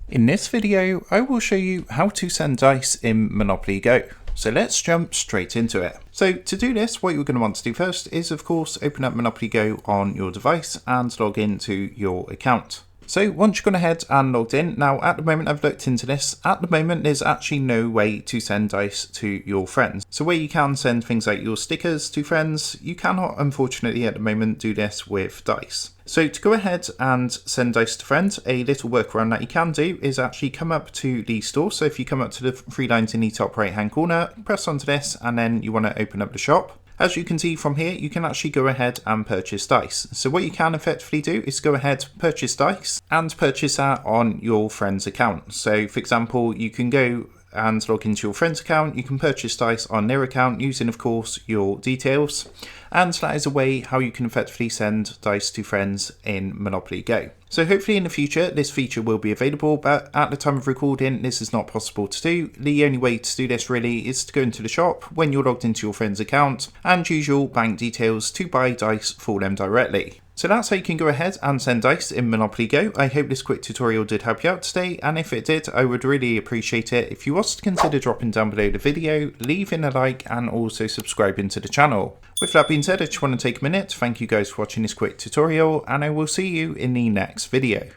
In this video, I will show you how to send dice in Monopoly Go. So let's jump straight into it. So to do this, what you're going to want to do first is of course open up Monopoly Go on your device and log into your account. So once you've gone ahead and logged in, now at the moment I've looked into this, at the moment there's actually no way to send dice to your friends. So where you can send things like your stickers to friends, you cannot unfortunately at the moment do this with dice. So to go ahead and send dice to friends, a little workaround that you can do is actually come up to the store. So if you come up to the three lines in the top right hand corner, press onto this and then you want to open up the shop. As you can see from here, you can actually go ahead and purchase dice. So what you can effectively do is go ahead, purchase dice and purchase that on your friend's account. So for example, you can go and log into your friend's account. You can purchase dice on their account using of course your details. And that is a way how you can effectively send dice to friends in Monopoly Go. So hopefully in the future this feature will be available, but at the time of recording this is not possible to do. The only way to do this really is to go into the shop when you're logged into your friend's account and use your bank details to buy dice for them directly. So that's how you can go ahead and send dice in Monopoly Go. I hope this quick tutorial did help you out today, and if it did, I would really appreciate it if you was to consider dropping down below the video, leaving a like and also subscribing to the channel. With that being said, I just want to take a minute to thank you guys for watching this quick tutorial, and I will see you in the next video.